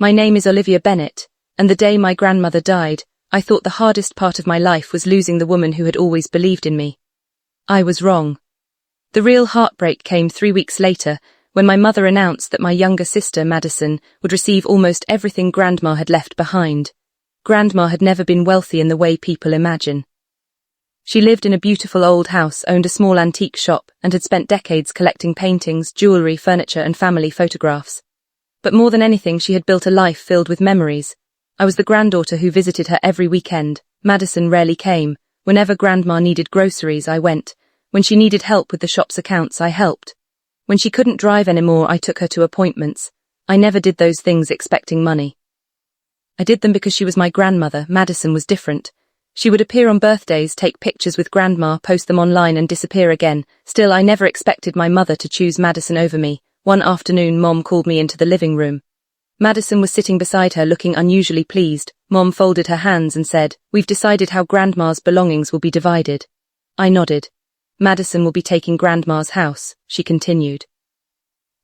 My name is Olivia Bennett, and the day my grandmother died, I thought the hardest part of my life was losing the woman who had always believed in me. I was wrong. The real heartbreak came 3 weeks later, when my mother announced that my younger sister, Madison, would receive almost everything Grandma had left behind. Grandma had never been wealthy in the way people imagine. She lived in a beautiful old house, owned a small antique shop, and had spent decades collecting paintings, jewelry, furniture, and family photographs. But more than anything, she had built a life filled with memories. I was the granddaughter who visited her every weekend. Madison rarely came. Whenever Grandma needed groceries, I went. When she needed help with the shop's accounts, I helped. When she couldn't drive anymore, I took her to appointments. I never did those things expecting money. I did them because she was my grandmother. Madison was different. She would appear on birthdays, take pictures with Grandma, post them online, and disappear again. Still, I never expected my mother to choose Madison over me. One afternoon, Mom called me into the living room. Madison was sitting beside her, looking unusually pleased. Mom folded her hands and said, "We've decided how Grandma's belongings will be divided." I nodded. "Madison will be taking Grandma's house," she continued.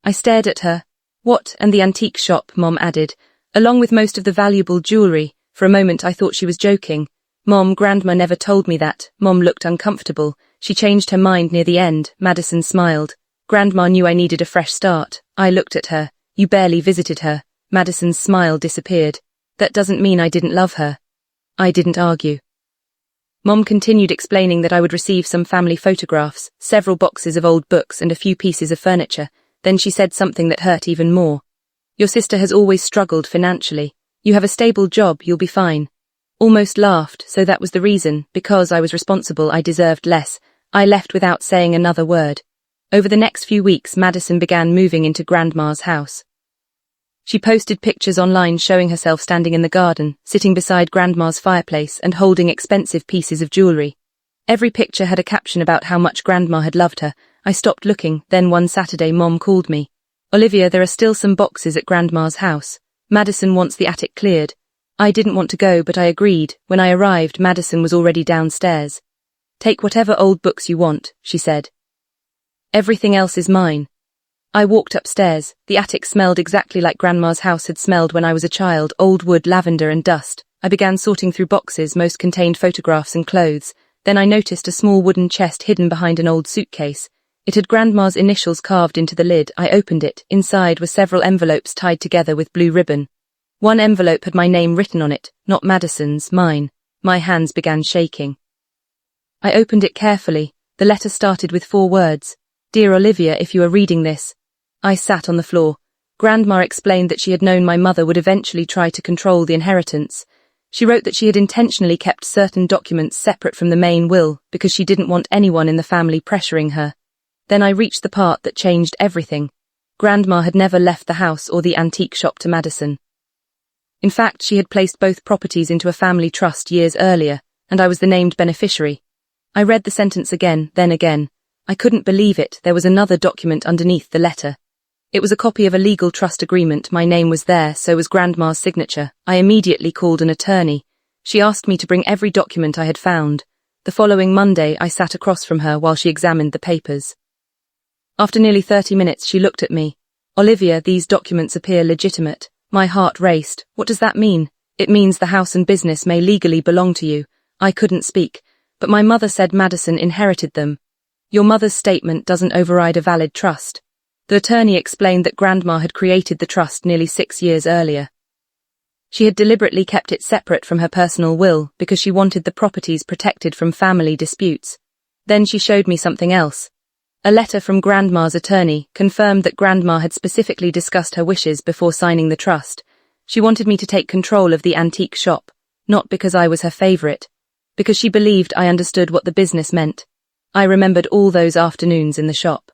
I stared at her. "What, and the antique shop," Mom added, "along with most of the valuable jewelry." For a moment I thought she was joking. "Mom, Grandma never told me that." Mom looked uncomfortable. She changed her mind near the end. Madison smiled. "Grandma knew I needed a fresh start." I looked at her. "You barely visited her." Madison's smile disappeared. "That doesn't mean I didn't love her." I didn't argue. Mom continued explaining that I would receive some family photographs, several boxes of old books, and a few pieces of furniture. Then she said something that hurt even more. "Your sister has always struggled financially. You have a stable job, you'll be fine." Almost laughed. So that was the reason. Because I was responsible, I deserved less. I left without saying another word. Over the next few weeks, Madison began moving into Grandma's house. She posted pictures online showing herself standing in the garden, sitting beside Grandma's fireplace, and holding expensive pieces of jewelry. Every picture had a caption about how much Grandma had loved her. I stopped looking. Then one Saturday, Mom called me. "Olivia, there are still some boxes at Grandma's house. Madison wants the attic cleared." I didn't want to go, but I agreed. When I arrived, Madison was already downstairs. "Take whatever old books you want," she said. "Everything else is mine." I walked upstairs. The attic smelled exactly like Grandma's house had smelled when I was a child: old wood, lavender, and dust. I began sorting through boxes. Most contained photographs and clothes. Then I noticed a small wooden chest hidden behind an old suitcase. It had Grandma's initials carved into the lid. I opened it. Inside were several envelopes tied together with blue ribbon. One envelope had my name written on it, not Madison's, mine. My hands began shaking. I opened it carefully. The letter started with 4 words. "Dear Olivia, if you are reading this." I sat on the floor. Grandma explained that she had known my mother would eventually try to control the inheritance. She wrote that she had intentionally kept certain documents separate from the main will because she didn't want anyone in the family pressuring her. Then I reached the part that changed everything. Grandma had never left the house or the antique shop to Madison. In fact, she had placed both properties into a family trust years earlier, and I was the named beneficiary. I read the sentence again, then again. I couldn't believe it. There was another document underneath the letter. It was a copy of a legal trust agreement. My name was there, so was Grandma's signature. I immediately called an attorney. She asked me to bring every document I had found. The following Monday, I sat across from her while she examined the papers. After nearly 30 minutes, she looked at me. "Olivia, these documents appear legitimate." My heart raced. "What does that mean?" "It means the house and business may legally belong to you." I couldn't speak, but my mother said Madison inherited them. "Your mother's statement doesn't override a valid trust." The attorney explained that Grandma had created the trust nearly 6 years earlier. She had deliberately kept it separate from her personal will because she wanted the properties protected from family disputes. Then she showed me something else. A letter from Grandma's attorney confirmed that Grandma had specifically discussed her wishes before signing the trust. She wanted me to take control of the antique shop, not because I was her favorite, because she believed I understood what the business meant. I remembered all those afternoons in the shop.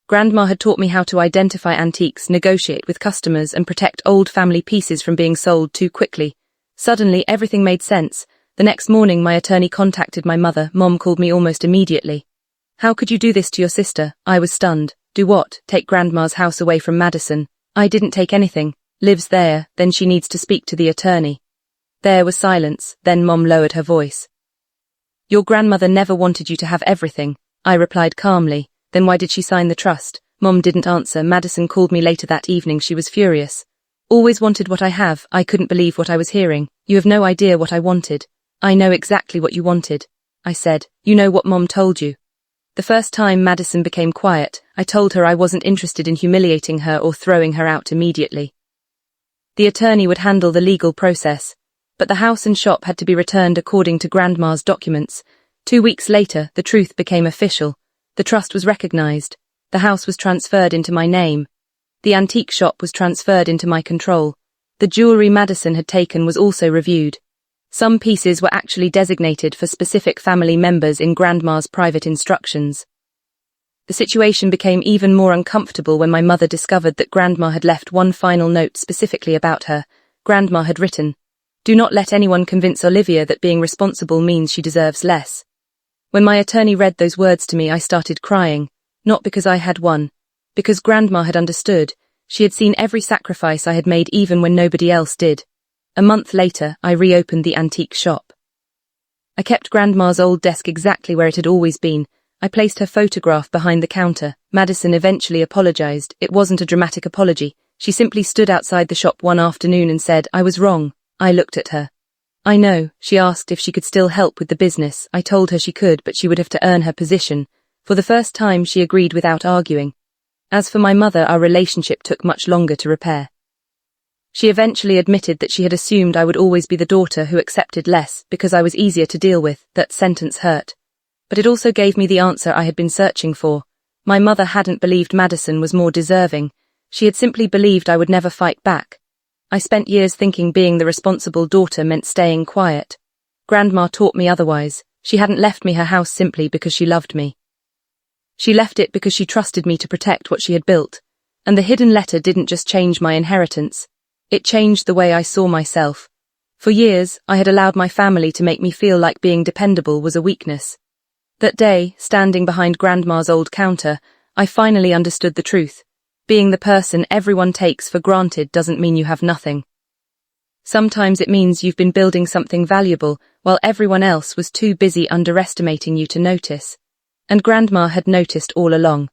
Grandma had taught me how to identify antiques, negotiate with customers, and protect old family pieces from being sold too quickly. Suddenly, everything made sense. The next morning, my attorney contacted my mother. Mom called me almost immediately. "How could you do this to your sister?" I was stunned. "Do what? Take Grandma's house away from Madison?" "I didn't take anything. Lives there, then she needs to speak to the attorney." There was silence. Then Mom lowered her voice. "Your grandmother never wanted you to have everything," I replied calmly. "Then why did she sign the trust?" Mom didn't answer. Madison called me later that evening. She was furious. Always wanted what I have. I couldn't believe what I was hearing. You have no idea what I wanted. I know exactly what you wanted, I said. You know what Mom told you. The first time Madison became quiet, I told her I wasn't interested in humiliating her or throwing her out immediately. The attorney would handle the legal process, but the house and shop had to be returned according to Grandma's documents. 2 weeks later, the truth became official. The trust was recognized. The house was transferred into my name. The antique shop was transferred into my control. The jewelry Madison had taken was also reviewed. Some pieces were actually designated for specific family members in Grandma's private instructions. The situation became even more uncomfortable when my mother discovered that Grandma had left one final note specifically about her. Grandma had written, "Do not let anyone convince Olivia that being responsible means she deserves less." When my attorney read those words to me, I started crying, not because I had won, because Grandma had understood. She had seen every sacrifice I had made even when nobody else did. A month later, I reopened the antique shop. I kept Grandma's old desk exactly where it had always been. I placed her photograph behind the counter. Madison eventually apologized. It wasn't a dramatic apology. She simply stood outside the shop one afternoon and said, "I was wrong." I looked at her. "I know." She asked if she could still help with the business. I told her she could, but she would have to earn her position. For the first time, she agreed without arguing. As for my mother, our relationship took much longer to repair. She eventually admitted that she had assumed I would always be the daughter who accepted less because I was easier to deal with. That sentence hurt. But it also gave me the answer I had been searching for. My mother hadn't believed Madison was more deserving. She had simply believed I would never fight back. I spent years thinking being the responsible daughter meant staying quiet. Grandma taught me otherwise. She hadn't left me her house simply because she loved me. She left it because she trusted me to protect what she had built. And the hidden letter didn't just change my inheritance. It changed the way I saw myself. For years, I had allowed my family to make me feel like being dependable was a weakness. That day, standing behind Grandma's old counter, I finally understood the truth. Being the person everyone takes for granted doesn't mean you have nothing. Sometimes it means you've been building something valuable while everyone else was too busy underestimating you to notice. And Grandma had noticed all along.